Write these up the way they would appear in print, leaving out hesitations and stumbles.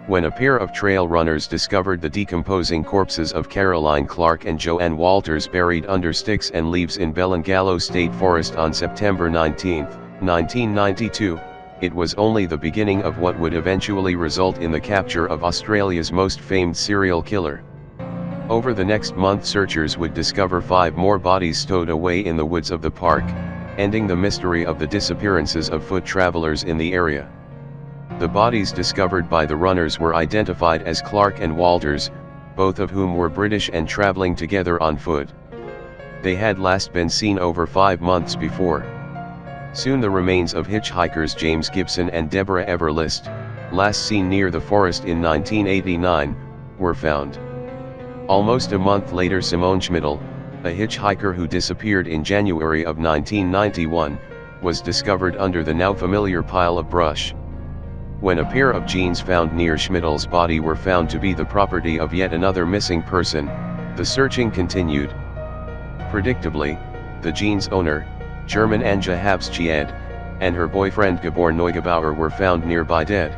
When a pair of trail runners discovered the decomposing corpses of Caroline Clark and Joanne Walters buried under sticks and leaves in Belangalo State Forest on September 19, 1992, it was only the beginning of what would eventually result in the capture of Australia's most famed serial killer. Over the next month, searchers would discover 5 more bodies stowed away in the woods of the park, ending the mystery of the disappearances of foot travelers in the area. The bodies discovered by the runners were identified as Clark and Walters, both of whom were British and traveling together on foot. They had last been seen over 5 months before. Soon the remains of hitchhikers James Gibson and Deborah Everlist, last seen near the forest in 1989, were found. Almost a month later, Simone Schmidl, a hitchhiker who disappeared in January of 1991, was discovered under the now familiar pile of brush. When a pair of jeans found near Schmidl's body were found to be the property of yet another missing person, the searching continued. Predictably, the jeans owner, German Anja Habschied, and her boyfriend Gabor Neugebauer were found nearby dead.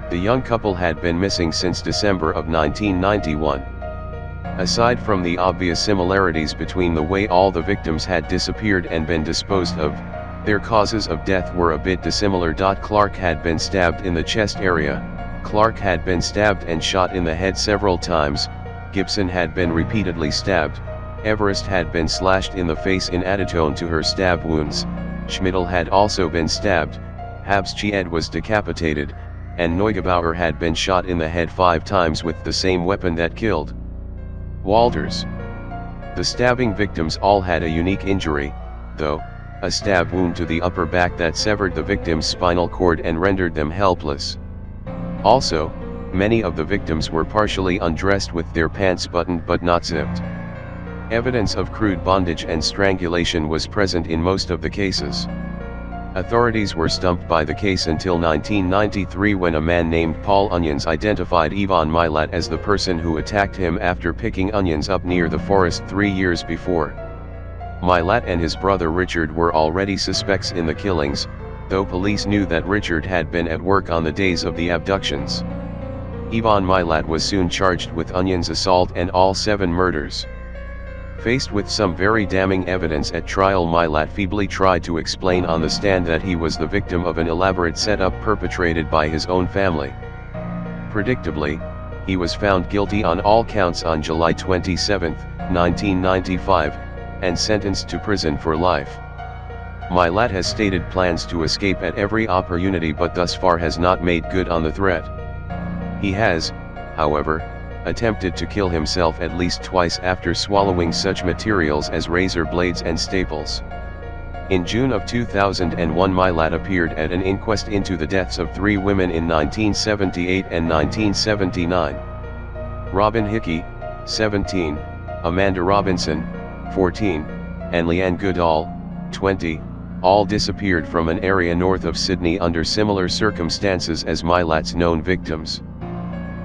The young couple had been missing since December of 1991. Aside from the obvious similarities between the way all the victims had disappeared and been disposed of, their causes of death were a bit dissimilar. Clark had been stabbed in the chest area, Clark had been stabbed and shot in the head several times, Gibson had been repeatedly stabbed, Everest had been slashed in the face in addition to her stab wounds, Schmidl had also been stabbed, Habschied was decapitated, and Neugebauer had been shot in the head 5 times with the same weapon that killed Walters. The stabbing victims all had a unique injury, though, a stab wound to the upper back that severed the victim's spinal cord and rendered them helpless. Also, many of the victims were partially undressed with their pants buttoned but not zipped. Evidence of crude bondage and strangulation was present in most of the cases. Authorities were stumped by the case until 1993, when a man named Paul Onions identified Ivan Milat as the person who attacked him after picking onions up near the forest 3 years before. Milat and his brother Richard were already suspects in the killings, though police knew that Richard had been at work on the days of the abductions. Ivan Milat was soon charged with Onions' assault and all 7 murders. Faced with some very damning evidence at trial, Milat feebly tried to explain on the stand that he was the victim of an elaborate setup perpetrated by his own family. Predictably, he was found guilty on all counts on July 27, 1995, and sentenced to prison for life. Milat has stated plans to escape at every opportunity, but thus far has not made good on the threat. He has, however, attempted to kill himself at least twice after swallowing such materials as razor blades and staples. In June of 2001, Milat appeared at an inquest into the deaths of 3 women in 1978 and 1979. Robin Hickey, 17, Amanda Robinson, 14, and Leanne Goodall, 20, all disappeared from an area north of Sydney under similar circumstances as Milat's known victims.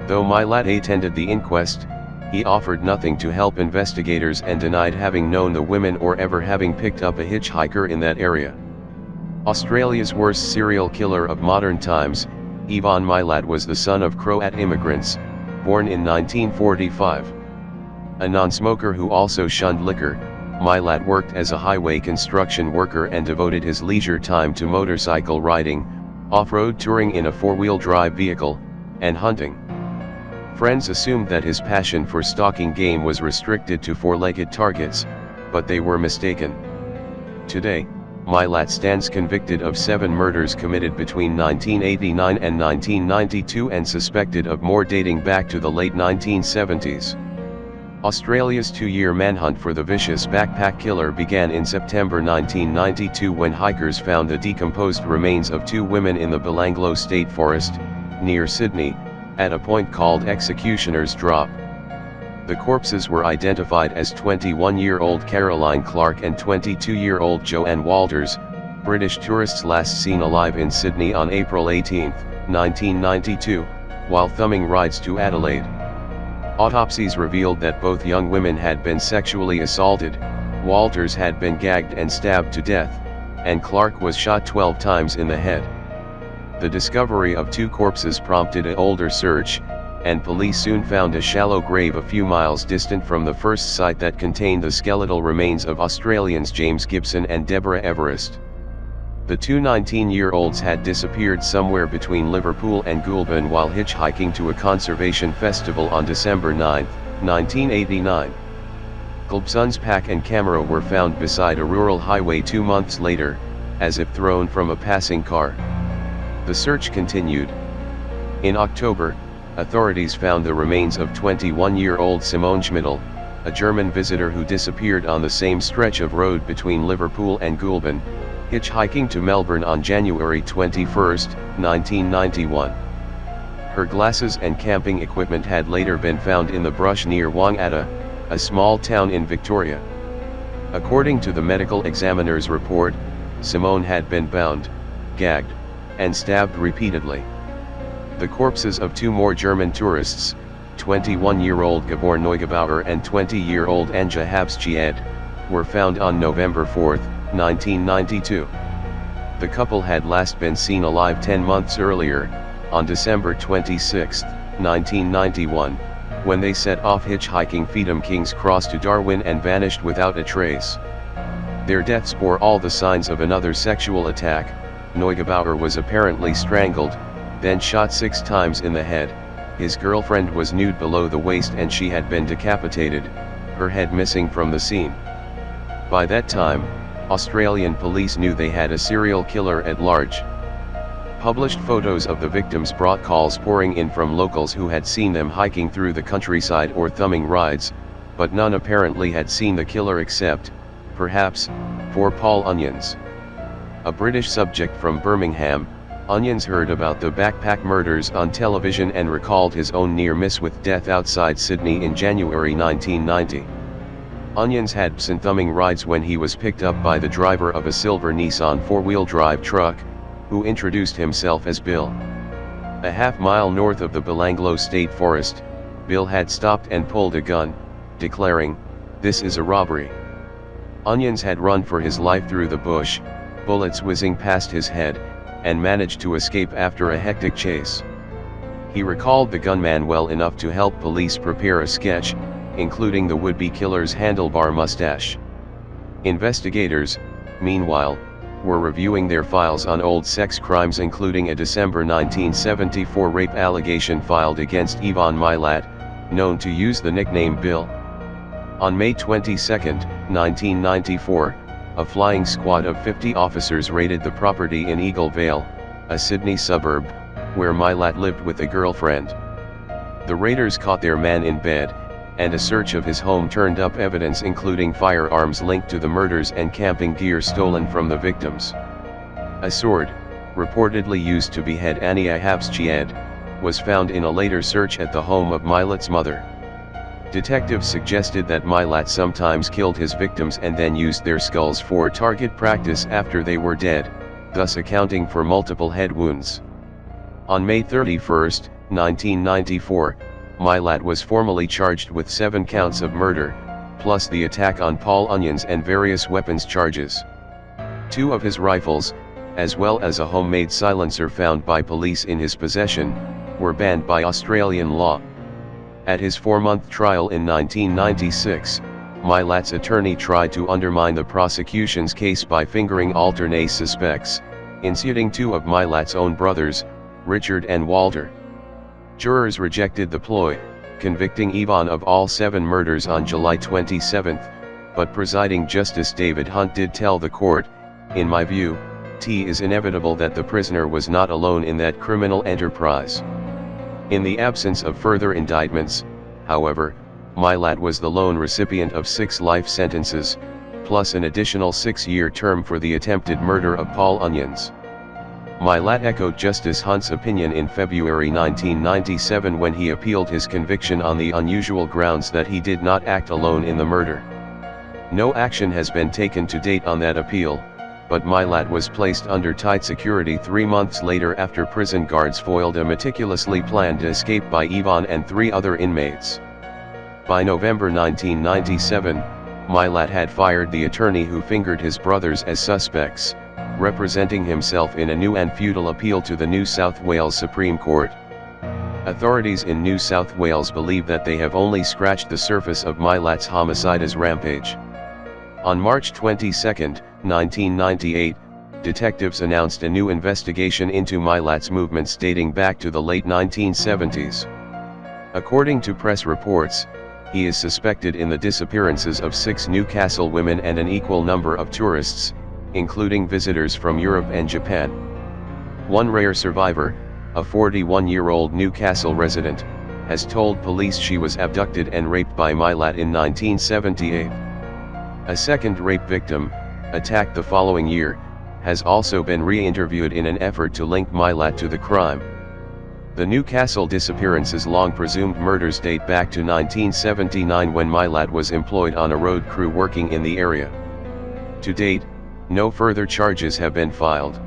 Though Milat attended the inquest, he offered nothing to help investigators and denied having known the women or ever having picked up a hitchhiker in that area. Australia's worst serial killer of modern times, Ivan Milat was the son of Croat immigrants, born in 1945. A non-smoker who also shunned liquor, Milat worked as a highway construction worker and devoted his leisure time to motorcycle riding, off-road touring in a 4-wheel drive vehicle, and hunting. Friends assumed that his passion for stalking game was restricted to 4-legged targets, but they were mistaken. Today, Milat stands convicted of 7 murders committed between 1989 and 1992 and suspected of more dating back to the late 1970s. Australia's 2-year manhunt for the vicious backpack killer began in September 1992 when hikers found the decomposed remains of 2 women in the Belanglo State Forest, near Sydney, at a point called Executioner's Drop. The corpses were identified as 21-year-old Caroline Clark and 22-year-old Joanne Walters, British tourists last seen alive in Sydney on April 18, 1992, while thumbing rides to Adelaide. Autopsies revealed that both young women had been sexually assaulted, Walters had been gagged and stabbed to death, and Clark was shot 12 times in the head. The discovery of two corpses prompted a older search, and police soon found a shallow grave a few miles distant from the first site that contained the skeletal remains of Australians James Gibson and Deborah Everest. The two 19-year-olds had disappeared somewhere between Liverpool and Goulburn while hitchhiking to a conservation festival on December 9, 1989. Gibson's pack and camera were found beside a rural highway 2 months later, as if thrown from a passing car. The search continued. In October, authorities found the remains of 21-year-old Simone Schmidl, a German visitor who disappeared on the same stretch of road between Liverpool and Goulburn, hitchhiking to Melbourne on January 21, 1991. Her glasses and camping equipment had later been found in the brush near Wangata, a small town in Victoria. According to the medical examiner's report, Simone had been bound, gagged, and stabbed repeatedly. The corpses of two more German tourists, 21-year-old Gabor Neugebauer and 20-year-old Anja Habschied, were found on November 4, 1992. The couple had last been seen alive 10 months earlier, on December 26, 1991, when they set off hitchhiking Feetham King's Cross to Darwin and vanished without a trace. Their deaths bore all the signs of another sexual attack. Neugebauer was apparently strangled, then shot 6 times in the head. His girlfriend was nude below the waist and she had been decapitated, her head missing from the scene. By that time, Australian police knew they had a serial killer at large. Published photos of the victims brought calls pouring in from locals who had seen them hiking through the countryside or thumbing rides, but none apparently had seen the killer except, perhaps, for Paul Onions. A British subject from Birmingham, Onions heard about the backpack murders on television and recalled his own near miss with death outside Sydney in January 1990. Onions had been thumbing rides when he was picked up by the driver of a silver Nissan four-wheel drive truck, who introduced himself as Bill. A half-mile north of the Belanglo State Forest, Bill had stopped and pulled a gun, declaring, "This is a robbery." Onions had run for his life through the bush, bullets whizzing past his head, and managed to escape after a hectic chase. He recalled the gunman well enough to help police prepare a sketch, including the would-be killer's handlebar mustache. Investigators, meanwhile, were reviewing their files on old sex crimes, including a December 1974 rape allegation filed against Ivan Milat, known to use the nickname Bill. On May 22, 1994, a flying squad of 50 officers raided the property in Eagle Vale, a Sydney suburb, where Milat lived with a girlfriend. The raiders caught their man in bed, and a search of his home turned up evidence including firearms linked to the murders and camping gear stolen from the victims. A sword, reportedly used to behead Anja Habschied, was found in a later search at the home of Milat's mother. Detectives suggested that Milat sometimes killed his victims and then used their skulls for target practice after they were dead, thus accounting for multiple head wounds. On May 31, 1994, Milat was formally charged with 7 counts of murder, plus the attack on Paul Onions and various weapons charges. 2 of his rifles, as well as a homemade silencer found by police in his possession, were banned by Australian law. At his 4-month trial in 1996, Milat's attorney tried to undermine the prosecution's case by fingering alternate suspects, including 2 of Milat's own brothers, Richard and Walter. Jurors rejected the ploy, convicting Ivan of all 7 murders on July 27, but presiding Justice David Hunt did tell the court, "In my view, it is inevitable that the prisoner was not alone in that criminal enterprise." In the absence of further indictments, however, Milat was the lone recipient of 6 life sentences, plus an additional 6-year term for the attempted murder of Paul Onions. Milat echoed Justice Hunt's opinion in February 1997 when he appealed his conviction on the unusual grounds that he did not act alone in the murder. No action has been taken to date on that appeal, but Milat was placed under tight security 3 months later after prison guards foiled a meticulously planned escape by Ivan and 3 other inmates. By November 1997, Milat had fired the attorney who fingered his brothers as suspects, representing himself in a new and futile appeal to the New South Wales Supreme Court. Authorities in New South Wales believe that they have only scratched the surface of Milat's homicides rampage. On March 22, 1998, detectives announced a new investigation into Milat's movements dating back to the late 1970s. According to press reports, he is suspected in the disappearances of 6 Newcastle women and an equal number of tourists, including visitors from Europe and Japan. One rare survivor, a 41-year-old Newcastle resident, has told police she was abducted and raped by Milat in 1978. A second rape victim, attacked the following year, has also been re-interviewed in an effort to link Milat to the crime. The Newcastle disappearances' long-presumed murders date back to 1979 when Milat was employed on a road crew working in the area. To date, no further charges have been filed.